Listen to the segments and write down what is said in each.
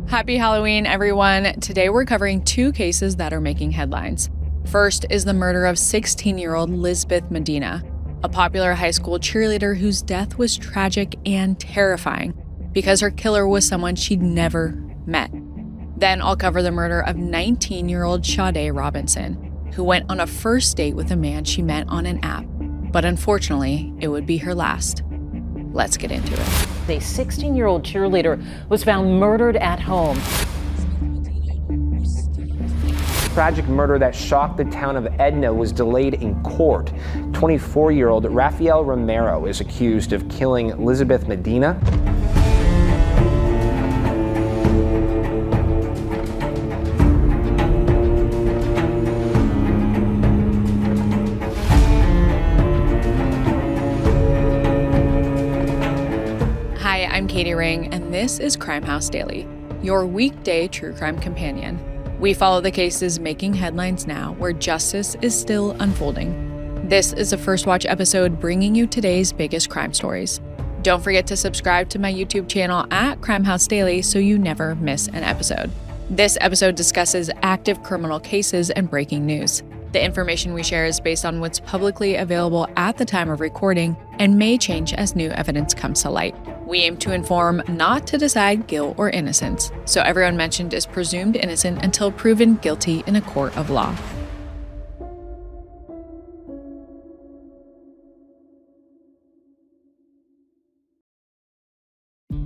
Happy Halloween, everyone. Today we're covering two cases that are making headlines. First is the murder of 16-year-old Lizbeth Medina, a popular high school cheerleader whose death was tragic and terrifying because her killer was someone she'd never met. Then I'll cover the murder of 19-year-old Sade Robinson, who went on a first date with a man she met on an app, but unfortunately, it would be her last. Let's get into it. A 16-year-old cheerleader was found murdered at home. Tragic murder that shocked the town of Edna was delayed in court. 24-year-old Rafael Romero is accused of killing Lizbeth Medina. Hi, I'm Katie Ring, and this is Crime House Daily, your weekday true crime companion. We follow the cases making headlines now, where justice is still unfolding. This is a First Watch episode bringing you today's biggest crime stories. Don't forget to subscribe to my YouTube channel at Crime House Daily so you never miss an episode. This episode discusses active criminal cases and breaking news. The information we share is based on what's publicly available at the time of recording and may change as new evidence comes to light. We aim to inform, not to decide guilt or innocence, so everyone mentioned is presumed innocent until proven guilty in a court of law.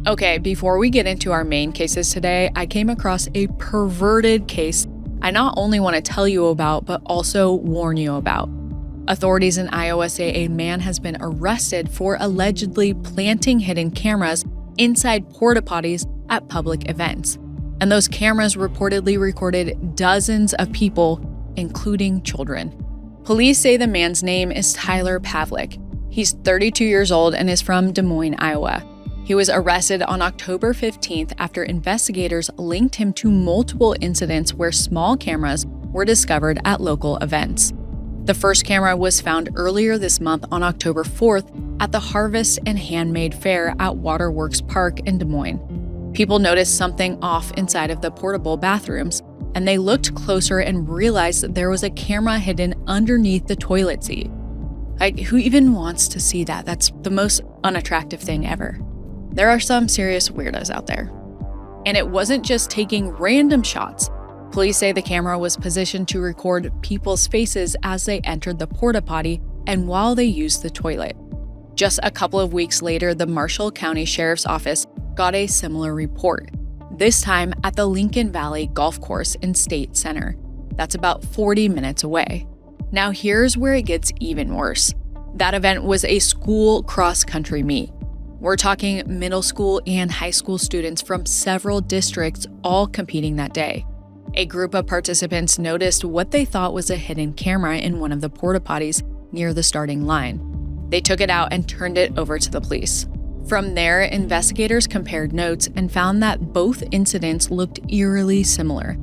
Okay, before we get into our main cases today, I came across a perverted case I not only want to tell you about, but also warn you about. Authorities in Iowa say a man has been arrested for allegedly planting hidden cameras inside porta potties at public events. And those cameras reportedly recorded dozens of people, including children. Police say the man's name is Tyler Pavlik. He's 32 years old and is from Des Moines, Iowa. He was arrested on October 15th after investigators linked him to multiple incidents where small cameras were discovered at local events. The first camera was found earlier this month on October 4th at the Harvest and Handmade Fair at Waterworks Park in Des Moines. People noticed something off inside of the portable bathrooms, and they looked closer and realized that there was a camera hidden underneath the toilet seat. Like, who even wants to see that? That's the most unattractive thing ever. There are some serious weirdos out there. And it wasn't just taking random shots. Police say the camera was positioned to record people's faces as they entered the porta potty and while they used the toilet. Just a couple of weeks later, the Marshall County Sheriff's Office got a similar report, this time at the Lincoln Valley Golf Course in State Center. That's about 40 minutes away. Now here's where it gets even worse. That event was a school cross-country meet. We're talking middle school and high school students from several districts all competing that day. A group of participants noticed what they thought was a hidden camera in one of the porta potties near the starting line. They took it out and turned it over to the police. From there, investigators compared notes and found that both incidents looked eerily similar.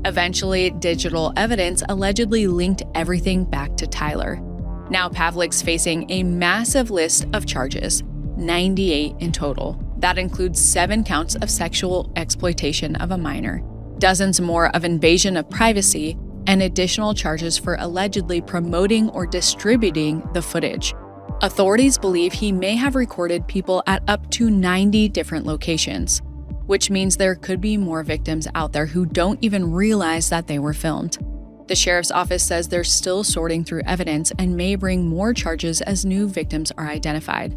Eventually, digital evidence allegedly linked everything back to Tyler. Now Pavlik's facing a massive list of charges. 98 in total. That includes 7 counts of sexual exploitation of a minor, dozens more of invasion of privacy, and additional charges for allegedly promoting or distributing the footage. Authorities believe he may have recorded people at up to 90 different locations, which means there could be more victims out there who don't even realize that they were filmed. The sheriff's office says they're still sorting through evidence and may bring more charges as new victims are identified.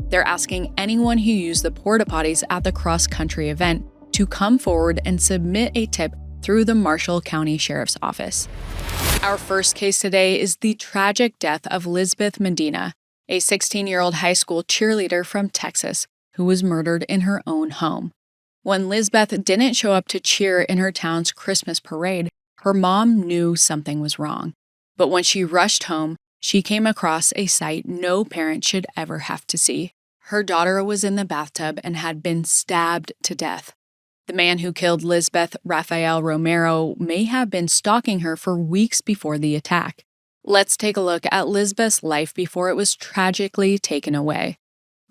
They're asking anyone who used the porta potties at the cross-country event to come forward and submit a tip through the Marshall County Sheriff's Office. Our first case today is the tragic death of Lizbeth Medina, a 16-year-old high school cheerleader from Texas who was murdered in her own home. When Lizbeth didn't show up to cheer in her town's Christmas parade, her mom knew something was wrong. But when she rushed home, she came across a sight no parent should ever have to see. Her daughter was in the bathtub and had been stabbed to death. The man who killed Lizbeth, Rafael Romero, may have been stalking her for weeks before the attack. Let's take a look at Lizbeth's life before it was tragically taken away.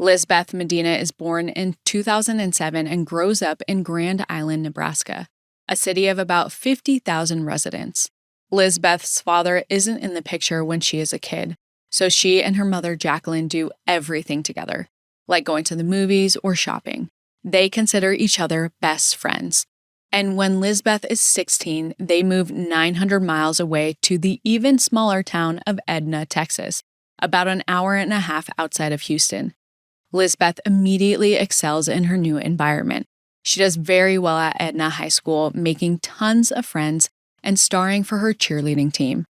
Lizbeth Medina is born in 2007 and grows up in Grand Island, Nebraska, a city of about 50,000 residents. Lizbeth's father isn't in the picture when she is a kid, so she and her mother Jacqueline do everything together, like going to the movies or shopping. They consider each other best friends. And when Lizbeth is 16, they move 900 miles away to the even smaller town of Edna, Texas, about an hour and a half outside of Houston. Lizbeth immediately excels in her new environment. She does very well at Edna High School, making tons of friends and starring for her cheerleading team.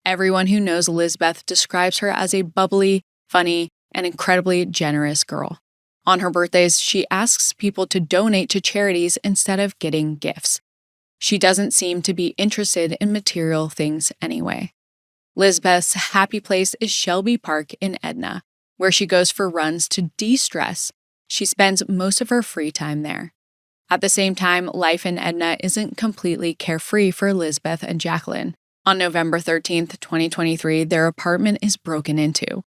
Everyone who knows Lizbeth describes her as a bubbly, funny, and incredibly generous girl. On her birthdays, she asks people to donate to charities instead of getting gifts. She doesn't seem to be interested in material things anyway. Lizbeth's happy place is Shelby Park in Edna, where she goes for runs to de-stress. She spends most of her free time there. At the same time, life in Edna isn't completely carefree for Lizbeth and Jacqueline. On November 13th, 2023, their apartment is broken into.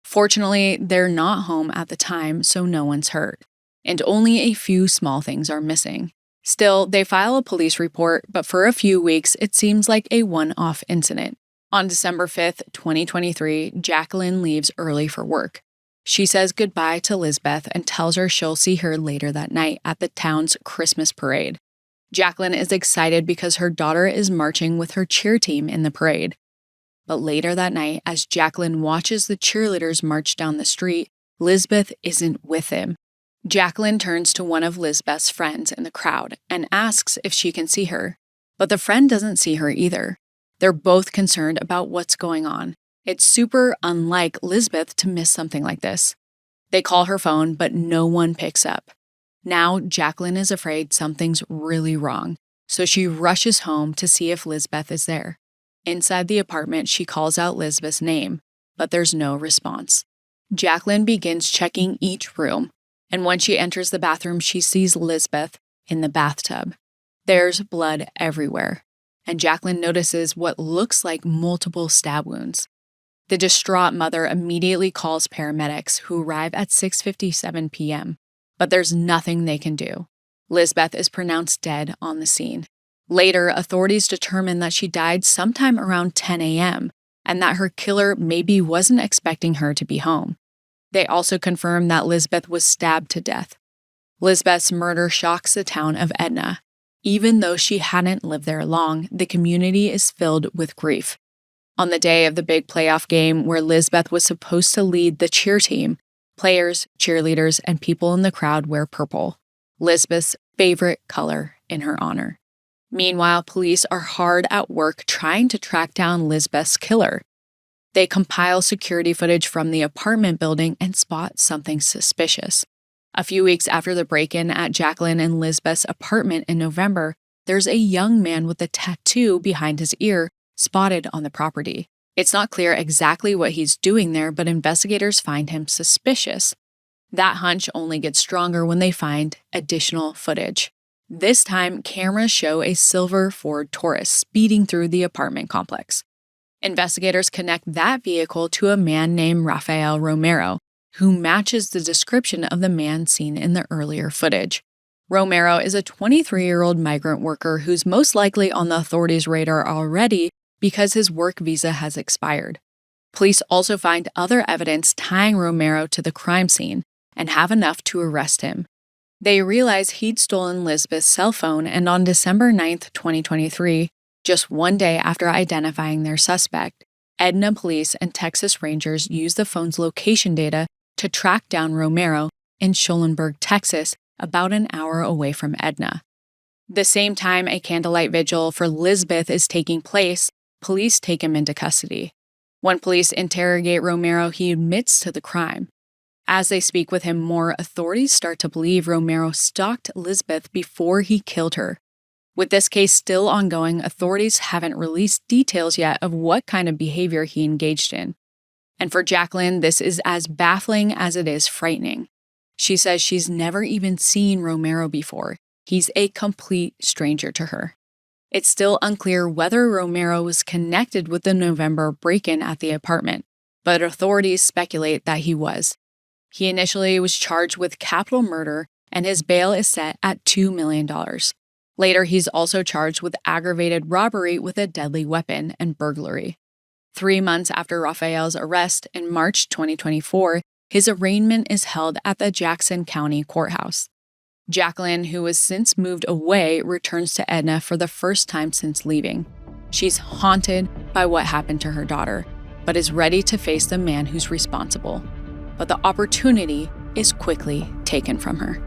Fortunately, they're not home at the time, so no one's hurt, and only a few small things are missing. Still, they file a police report, but for a few weeks, it seems like a one-off incident. On December 5th, 2023, Jacqueline leaves early for work. She says goodbye to Lizbeth and tells her she'll see her later that night at the town's Christmas parade. Jacqueline is excited because her daughter is marching with her cheer team in the parade. But later that night, as Jacqueline watches the cheerleaders march down the street, Lizbeth isn't with him. Jacqueline turns to one of Lizbeth's friends in the crowd and asks if she can see her, but the friend doesn't see her either. They're both concerned about what's going on. It's super unlike Lizbeth to miss something like this. They call her phone, but no one picks up. Now, Jacqueline is afraid something's really wrong, so she rushes home to see if Lizbeth is there. Inside the apartment, she calls out Lizbeth's name, but there's no response. Jacqueline begins checking each room, and when she enters the bathroom, she sees Lizbeth in the bathtub. There's blood everywhere, and Jacqueline notices what looks like multiple stab wounds. The distraught mother immediately calls paramedics, who arrive at 6:57 p.m., but there's nothing they can do. Lizbeth is pronounced dead on the scene. Later, authorities determined that she died sometime around 10 a.m., and that her killer maybe wasn't expecting her to be home. They also confirmed that Lizbeth was stabbed to death. Lizbeth's murder shocks the town of Edna. Even though she hadn't lived there long, the community is filled with grief. On the day of the big playoff game where Lizbeth was supposed to lead the cheer team, players, cheerleaders, and people in the crowd wear purple, Lizbeth's favorite color, in her honor. Meanwhile, police are hard at work trying to track down Lizbeth's killer. They compile security footage from the apartment building and spot something suspicious. A few weeks after the break-in at Jacqueline and Lizbeth's apartment in November, there's a young man with a tattoo behind his ear spotted on the property. It's not clear exactly what he's doing there, but investigators find him suspicious. That hunch only gets stronger when they find additional footage. This time, cameras show a silver Ford Taurus speeding through the apartment complex. Investigators connect that vehicle to a man named Rafael Romero, who matches the description of the man seen in the earlier footage. Romero is a 23-year-old migrant worker who's most likely on the authorities' radar already because his work visa has expired. Police also find other evidence tying Romero to the crime scene and have enough to arrest him. They realize he'd stolen Lizbeth's cell phone, and on December 9th, 2023, just one day after identifying their suspect, Edna police and Texas Rangers used the phone's location data to track down Romero in Schulenburg, Texas, about an hour away from Edna. The same time a candlelight vigil for Lizbeth is taking place, police take him into custody. When police interrogate Romero, he admits to the crime. As they speak with him more, authorities start to believe Romero stalked Lizbeth before he killed her. With this case still ongoing, authorities haven't released details yet of what kind of behavior he engaged in. And for Jacqueline, this is as baffling as it is frightening. She says she's never even seen Romero before. He's a complete stranger to her. It's still unclear whether Romero was connected with the November break-in at the apartment, but authorities speculate that he was. He initially was charged with capital murder, and his bail is set at $2 million. Later, he's also charged with aggravated robbery with a deadly weapon and burglary. 3 months after Rafael's arrest in March 2024, his arraignment is held at the Jackson County Courthouse. Jacqueline, who has since moved away, returns to Edna for the first time since leaving. She's haunted by what happened to her daughter, but is ready to face the man who's responsible. But the opportunity is quickly taken from her.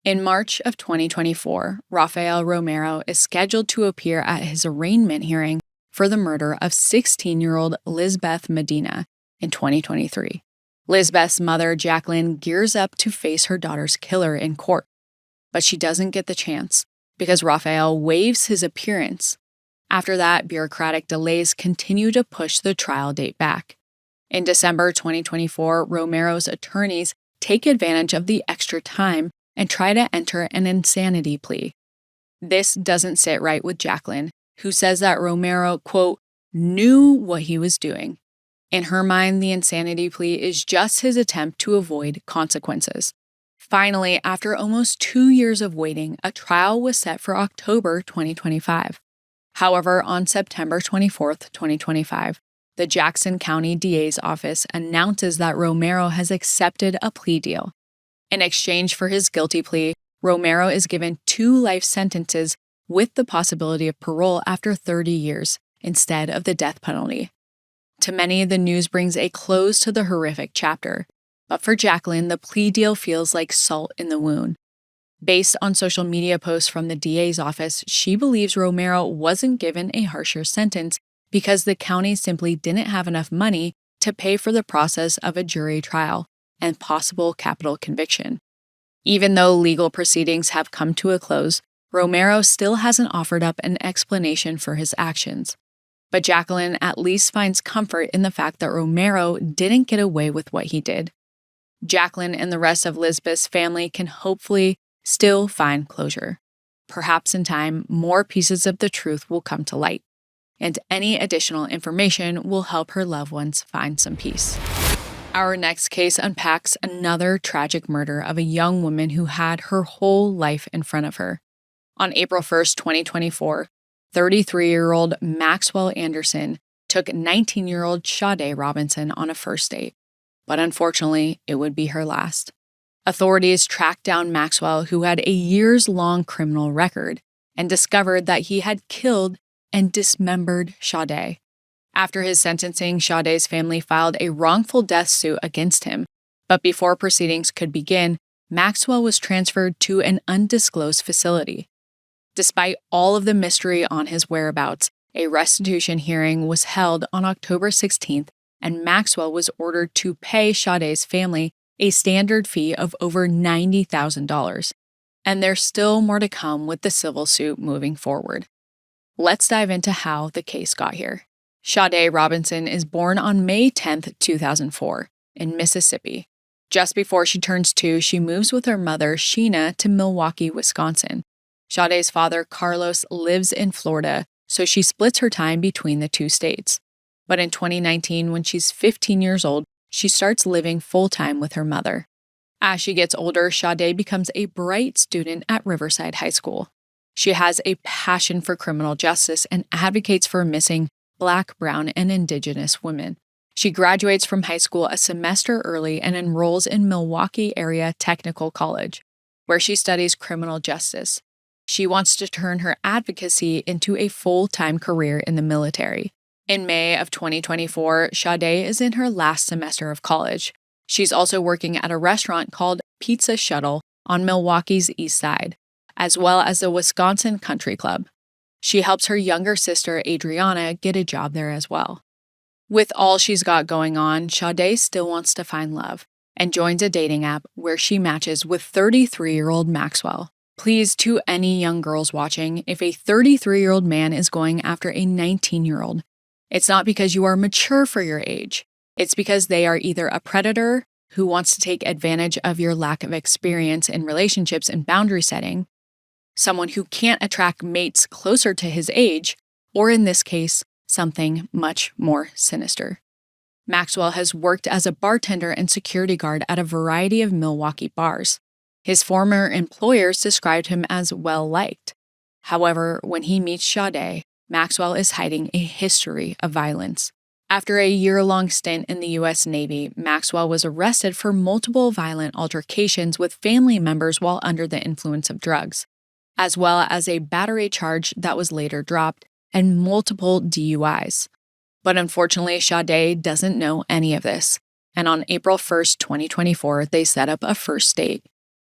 In March of 2024, Rafael Romero is scheduled to appear at his arraignment hearing for the murder of 16-year-old Lizbeth Medina in 2023. Lizbeth's mother, Jacqueline, gears up to face her daughter's killer in court, but she doesn't get the chance because Rafael waives his appearance. After that, bureaucratic delays continue to push the trial date back. In December 2024, Romero's attorneys take advantage of the extra time and try to enter an insanity plea. This doesn't sit right with Jacqueline, who says that Romero, quote, knew what he was doing. In her mind, the insanity plea is just his attempt to avoid consequences. Finally, after almost 2 years of waiting, a trial was set for October 2025. However, on September 24, 2025, the Jackson County DA's office announces that Romero has accepted a plea deal. In exchange for his guilty plea, Romero is given 2 life sentences with the possibility of parole after 30 years instead of the death penalty. To many, the news brings a close to the horrific chapter, but for Jacqueline, the plea deal feels like salt in the wound. Based on social media posts from the DA's office, she believes Romero wasn't given a harsher sentence because the county simply didn't have enough money to pay for the process of a jury trial and possible capital conviction. Even though legal proceedings have come to a close, Romero still hasn't offered up an explanation for his actions. But Jacqueline at least finds comfort in the fact that Romero didn't get away with what he did. Jacqueline and the rest of Lizbeth's family can hopefully still find closure. Perhaps in time, more pieces of the truth will come to light, and any additional information will help her loved ones find some peace. Our next case unpacks another tragic murder of a young woman who had her whole life in front of her. On April 1st, 2024, 33-year-old Maxwell Anderson took 19-year-old Sade Robinson on a first date, but unfortunately, it would be her last. Authorities tracked down Maxwell, who had a years-long criminal record, and discovered that he had killed and dismembered Sade. After his sentencing, Sade's family filed a wrongful death suit against him, but before proceedings could begin, Maxwell was transferred to an undisclosed facility. Despite all of the mystery on his whereabouts, a restitution hearing was held on October 16th, and Maxwell was ordered to pay Sade's family a standard fee of over $90,000. And there's still more to come with the civil suit moving forward. Let's dive into how the case got here. Sade Robinson is born on May 10th, 2004, in Mississippi. Just before she turns 2, she moves with her mother, Sheena, to Milwaukee, Wisconsin. Sade's father, Carlos, lives in Florida, so she splits her time between the 2 states. But in 2019, when she's 15 years old, she starts living full-time with her mother. As she gets older, Sade becomes a bright student at Riverside High School. She has a passion for criminal justice and advocates for missing Black, Brown, and Indigenous women. She graduates from high school a semester early and enrolls in Milwaukee Area Technical College, where she studies criminal justice. She wants to turn her advocacy into a full-time career in the military. In May of 2024, Sade is in her last semester of college. She's also working at a restaurant called Pizza Shuttle on Milwaukee's east side, as well as the Wisconsin Country Club. She helps her younger sister, Adriana, get a job there as well. With all she's got going on, Sade still wants to find love and joins a dating app where she matches with 33-year-old Maxwell. Please, to any young girls watching, if a 33-year-old man is going after a 19-year-old, it's not because you are mature for your age. It's because they are either a predator who wants to take advantage of your lack of experience in relationships and boundary setting, someone who can't attract mates closer to his age, or in this case, something much more sinister. Maxwell has worked as a bartender and security guard at a variety of Milwaukee bars. His former employers described him as well-liked. However, when he meets Sade, Maxwell is hiding a history of violence. After a year-long stint in the U.S. Navy, Maxwell was arrested for multiple violent altercations with family members while under the influence of drugs, as well as a battery charge that was later dropped and multiple DUIs. But unfortunately, Sade doesn't know any of this, and on April 1st, 2024, they set up a first date.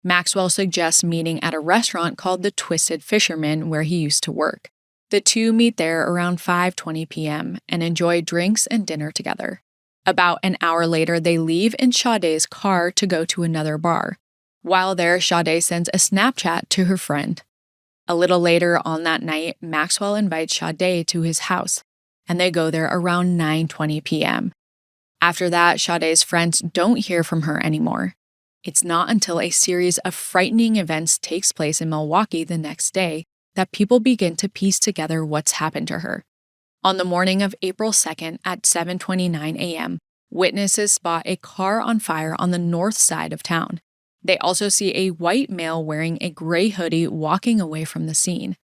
Maxwell suggests meeting at a restaurant called the Twisted Fisherman where he used to work. The two meet there around 5:20 p.m. and enjoy drinks and dinner together. About an hour later, they leave in Sade's car to go to another bar. While there, Sade sends a Snapchat to her friend. A little later on that night, Maxwell invites Sade to his house, and they go there around 9:20 p.m. After that, Sade's friends don't hear from her anymore. It's not until a series of frightening events takes place in Milwaukee the next day that people begin to piece together what's happened to her. On the morning of April 2nd at 7:29 a.m., witnesses spot a car on fire on the north side of town. They also see a white male wearing a gray hoodie walking away from the scene.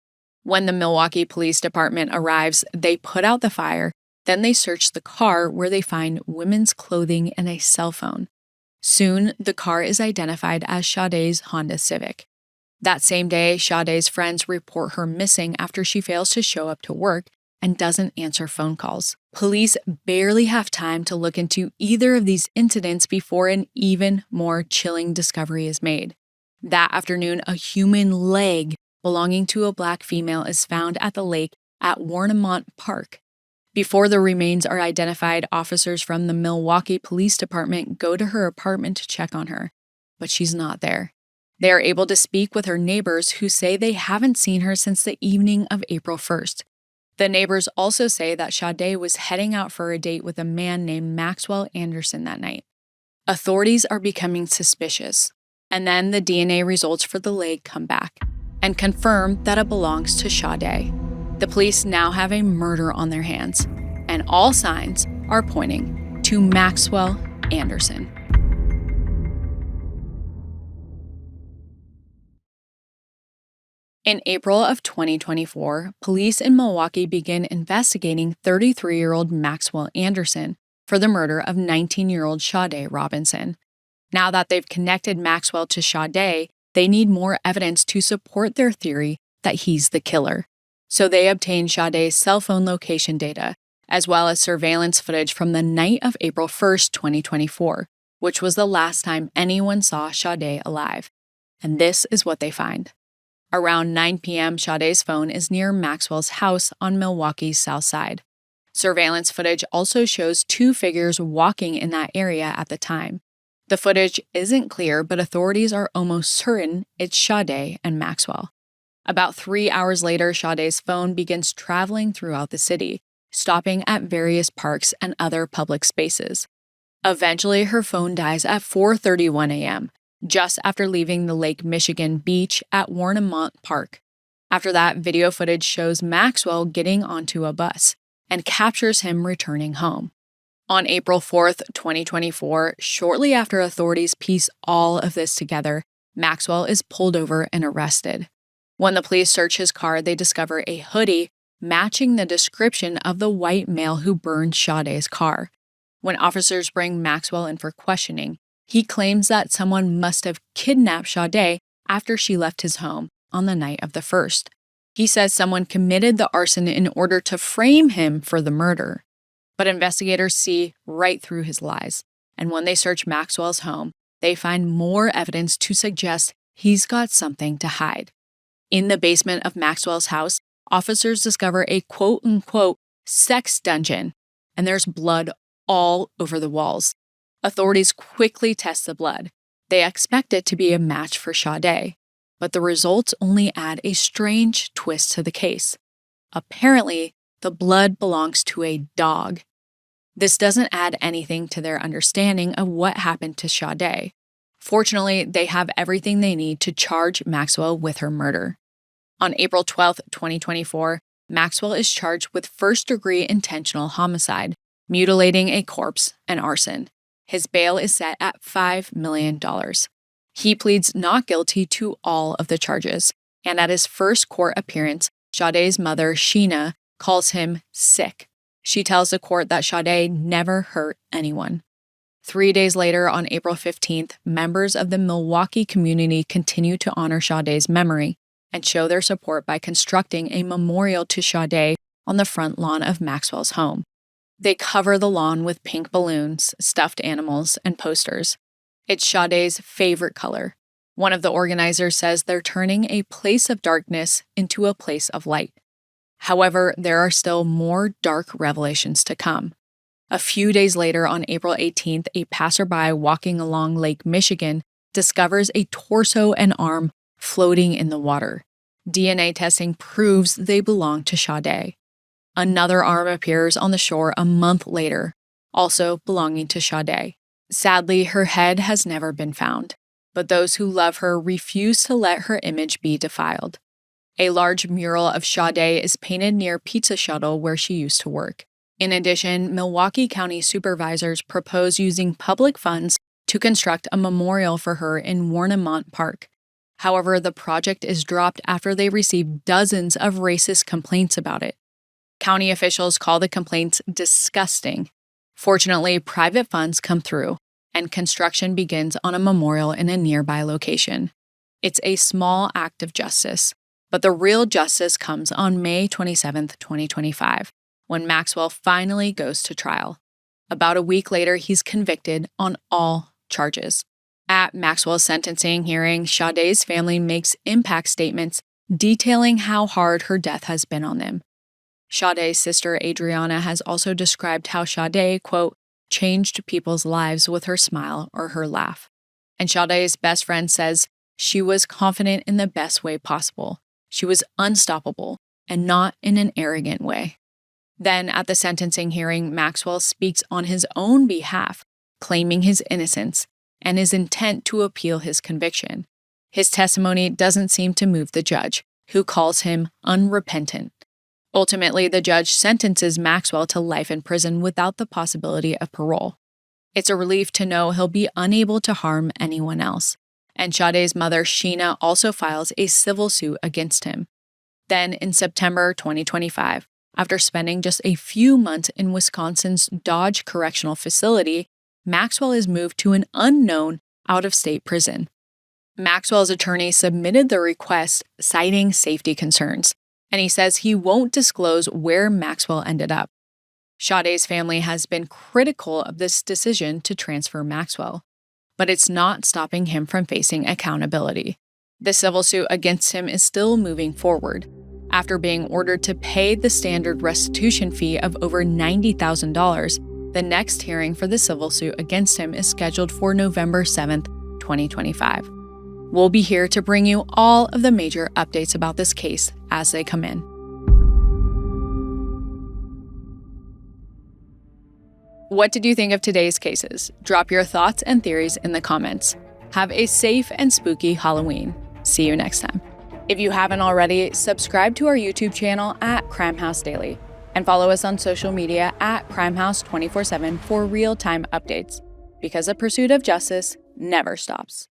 When the Milwaukee Police Department arrives, they put out the fire, then they search the car where they find women's clothing and a cell phone. Soon, the car is identified as Sade's Honda Civic. That same day, Sade's friends report her missing after she fails to show up to work and doesn't answer phone calls. Police barely have time to look into either of these incidents before an even more chilling discovery is made. That afternoon, a human leg belonging to a black female is found at the lake at Warnemont Park. Before the remains are identified, officers from the Milwaukee Police Department go to her apartment to check on her, but she's not there. They are able to speak with her neighbors who say they haven't seen her since the evening of April 1st. The neighbors also say that Sade was heading out for a date with a man named Maxwell Anderson that night. Authorities are becoming suspicious, and then the DNA results for the leg come back and confirm that it belongs to Sade. The police now have a murder on their hands, and all signs are pointing to Maxwell Anderson. In April of 2024, police in Milwaukee begin investigating 33-year-old Maxwell Anderson for the murder of 19-year-old Sade Robinson. Now that they've connected Maxwell to Sade, they need more evidence to support their theory that he's the killer. So they obtain Sade's cell phone location data, as well as surveillance footage from the night of April 1st, 2024, which was the last time anyone saw Sade alive. And this is what they find. Around 9 p.m., Sade's phone is near Maxwell's house on Milwaukee's south side. Surveillance footage also shows two figures walking in that area at the time. The footage isn't clear, but authorities are almost certain it's Sade and Maxwell. About 3 hours later, Sade's phone begins traveling throughout the city, stopping at various parks and other public spaces. Eventually, her phone dies at 4:31 a.m., just after leaving the Lake Michigan beach at Warnemont Park. After that, video footage shows Maxwell getting onto a bus and captures him returning home. On April 4th, 2024, shortly after authorities piece all of this together, Maxwell is pulled over and arrested. When the police search his car, they discover a hoodie matching the description of the white male who burned Sade's car. When officers bring Maxwell in for questioning, he claims that someone must have kidnapped Sade after she left his home on the night of the 1st. He says someone committed the arson in order to frame him for the murder. But investigators see right through his lies, and when they search Maxwell's home, they find more evidence to suggest he's got something to hide. In the basement of Maxwell's house, officers discover a quote-unquote sex dungeon, and there's blood all over the walls. Authorities quickly test the blood. They expect it to be a match for Sade, but the results only add a strange twist to the case. Apparently, the blood belongs to a dog. This doesn't add anything to their understanding of what happened to Sade. Fortunately, they have everything they need to charge Maxwell with her murder. On April 12, 2024, Maxwell is charged with first-degree intentional homicide, mutilating a corpse, and arson. His bail is set at $5 million. He pleads not guilty to all of the charges, and at his first court appearance, Sade's mother, Sheena, calls him sick. She tells the court that Sade never hurt anyone. 3 days later, on April 15th, members of the Milwaukee community continue to honor Sade's memory and show their support by constructing a memorial to Sade on the front lawn of Maxwell's home. They cover the lawn with pink balloons, stuffed animals, and posters. It's Sade's favorite color. One of the organizers says they're turning a place of darkness into a place of light. However, there are still more dark revelations to come. A few days later, on April 18th, a passerby walking along Lake Michigan discovers a torso and arm floating in the water. DNA testing proves they belong to Sade. Another arm appears on the shore a month later, also belonging to Sade. Sadly, her head has never been found, but those who love her refuse to let her image be defiled. A large mural of Sade is painted near Pizza Shuttle where she used to work. In addition, Milwaukee County supervisors propose using public funds to construct a memorial for her in Warnemont Park. However, the project is dropped after they received dozens of racist complaints about it. County officials call the complaints disgusting. Fortunately, private funds come through, and construction begins on a memorial in a nearby location. It's a small act of justice, but the real justice comes on May 27, 2025, when Maxwell finally goes to trial. About a week later, he's convicted on all charges. At Maxwell's sentencing hearing, Sade's family makes impact statements detailing how hard her death has been on them. Sade's sister Adriana has also described how Sade, quote, changed people's lives with her smile or her laugh. And Sade's best friend says she was confident in the best way possible. She was unstoppable and not in an arrogant way. Then at the sentencing hearing, Maxwell speaks on his own behalf, claiming his innocence and his intent to appeal his conviction. His testimony doesn't seem to move the judge, who calls him unrepentant. Ultimately, the judge sentences Maxwell to life in prison without the possibility of parole. It's a relief to know he'll be unable to harm anyone else. And Sade's mother, Sheena, also files a civil suit against him. Then, in September 2025, after spending just a few months in Wisconsin's Dodge Correctional Facility, Maxwell is moved to an unknown out-of-state prison. Maxwell's attorney submitted the request citing safety concerns, and he says he won't disclose where Maxwell ended up. Sade's family has been critical of this decision to transfer Maxwell, but it's not stopping him from facing accountability. The civil suit against him is still moving forward. After being ordered to pay the standard restitution fee of over $90,000, the next hearing for the civil suit against him is scheduled for November 7th, 2025. We'll be here to bring you all of the major updates about this case as they come in. What did you think of today's cases? Drop your thoughts and theories in the comments. Have a safe and spooky Halloween. See you next time. If you haven't already, subscribe to our YouTube channel at Crime House Daily and follow us on social media at Crimehouse 24/7 for real-time updates, because the pursuit of justice never stops.